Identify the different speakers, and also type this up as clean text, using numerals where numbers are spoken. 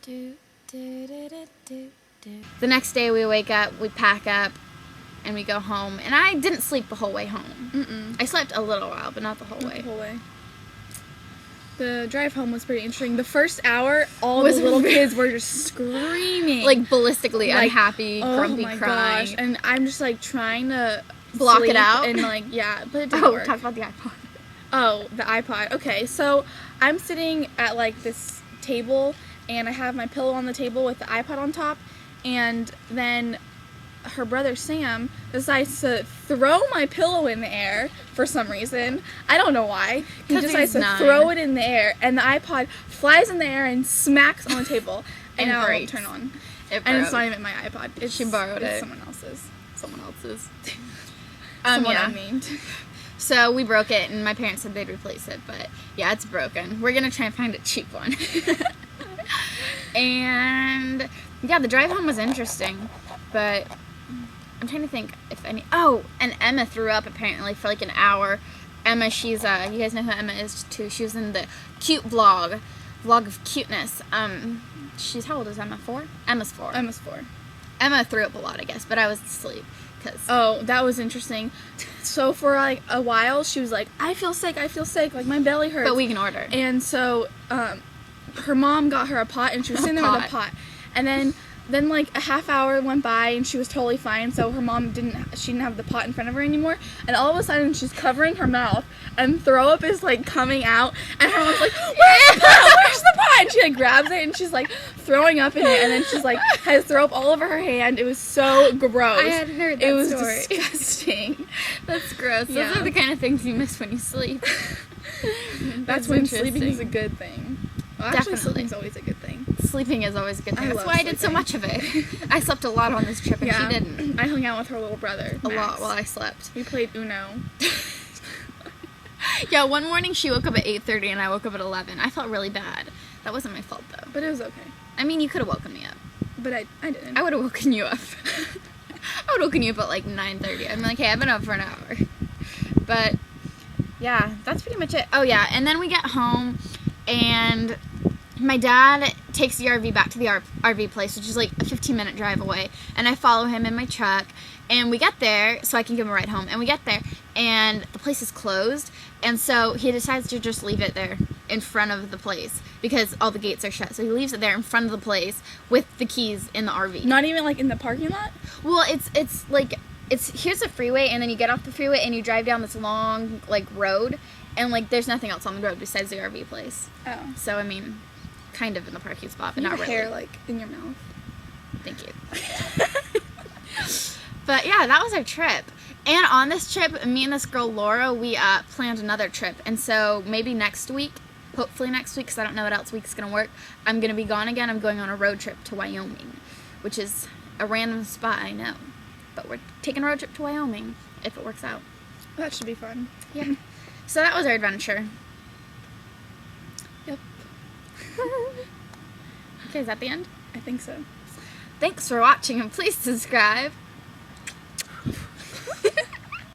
Speaker 1: The next day we wake up, we pack up, and we go home. And I didn't sleep the whole way home. I slept a little while, but not the whole way.
Speaker 2: The whole way. The drive home was pretty interesting. The first hour, all the little kids were just screaming.
Speaker 1: Like, ballistically unhappy, grumpy,
Speaker 2: crying.
Speaker 1: Gosh.
Speaker 2: And I'm just, like, trying to
Speaker 1: block
Speaker 2: sleep
Speaker 1: it out.
Speaker 2: And, like, yeah, but it didn't work.
Speaker 1: Talk about the iPod.
Speaker 2: Oh, the iPod. Okay, so I'm sitting at, like, this table, and I have my pillow on the table with the iPod on top, and then her brother Sam decides to throw my pillow in the air for some reason. I don't know why. He decides to throw it in the air, and the iPod flies in the air and smacks on the table. And now it won't turn on. And it's not even my iPod.
Speaker 1: She borrowed it.
Speaker 2: Someone else's.
Speaker 1: Someone else's.
Speaker 2: Someone
Speaker 1: yeah.
Speaker 2: unnamed.
Speaker 1: So we broke it, and my parents said they'd replace it, but yeah, it's broken. We're gonna try and find a cheap one. And yeah, the drive home was interesting, but I'm trying to think if any. Oh, and Emma threw up apparently for like an hour. Emma, she's you guys know who Emma is too. She was in the cute vlog of cuteness. She's, how old is Emma? 4? Emma's 4.
Speaker 2: Emma's 4.
Speaker 1: Emma threw up a lot, I guess, but I was asleep.
Speaker 2: Oh, that was interesting. So for like a while, she was like, I feel sick, like my belly hurts.
Speaker 1: But we can order.
Speaker 2: And so, her mom got her a pot, and she was sitting there with a pot. And then like a half hour went by, and she was totally fine. So her mom didn't have the pot in front of her anymore. And all of a sudden, she's covering her mouth, and throw up is like coming out. And her mom's like, "Where's the pot? Where's the pot?" And she like grabs it, and she's like throwing up in it. And then she's like has throw up all over her hand. It was so gross.
Speaker 1: I had heard that
Speaker 2: It was
Speaker 1: story.
Speaker 2: disgusting.
Speaker 1: That's gross.
Speaker 2: Yeah.
Speaker 1: Those are the kind of things you miss when you sleep.
Speaker 2: That's when sleeping is a good thing. Well, actually,
Speaker 1: Definitely.
Speaker 2: sleeping's always a good thing.
Speaker 1: Sleeping is always a good thing.
Speaker 2: I
Speaker 1: That's
Speaker 2: love
Speaker 1: why I did so
Speaker 2: sleeping.
Speaker 1: much of it. I slept a lot on this trip, and she didn't.
Speaker 2: I hung out with her little brother,
Speaker 1: A
Speaker 2: Max.
Speaker 1: lot while I slept.
Speaker 2: We played Uno.
Speaker 1: Yeah, one morning she woke up at 8:30 and I woke up at 11. I felt really bad. That wasn't my fault, though.
Speaker 2: But it was okay.
Speaker 1: I mean, you could have woken me up.
Speaker 2: But I didn't.
Speaker 1: I would have woken you up. I would have woken you up at like 9:30. I'm like, hey, I've been up for an hour. But, yeah, that's pretty much it. Oh, yeah, and then we get home, and my dad takes the RV back to the RV place, which is like a 15-minute drive away, and I follow him in my truck, and we get there so I can give him a ride home, and we get there, and the place is closed, and so he decides to just leave it there in front of the place because all the gates are shut, so he leaves it there in front of the place with the keys in the RV.
Speaker 2: Not even like in the parking lot?
Speaker 1: Well, it's like, here's a freeway, and then you get off the freeway and you drive down this long like road, and like there's nothing else on the road besides the RV place.
Speaker 2: Oh.
Speaker 1: So I mean, kind of in the parking spot, but
Speaker 2: You
Speaker 1: not
Speaker 2: have
Speaker 1: really.
Speaker 2: hair like in your mouth.
Speaker 1: Thank you. But yeah, that was our trip. And on this trip, me and this girl Laura, we planned another trip, and so maybe next week, hopefully next week, because I don't know what else week's gonna work, I'm gonna be gone again. I'm going on a road trip to Wyoming, which is a random spot, I know, but we're taking a road trip to Wyoming if it works out.
Speaker 2: That should be fun.
Speaker 1: Yeah. So that was our adventure.
Speaker 2: Yep.
Speaker 1: Okay, is that the end?
Speaker 2: I think so.
Speaker 1: Thanks for watching, and please subscribe.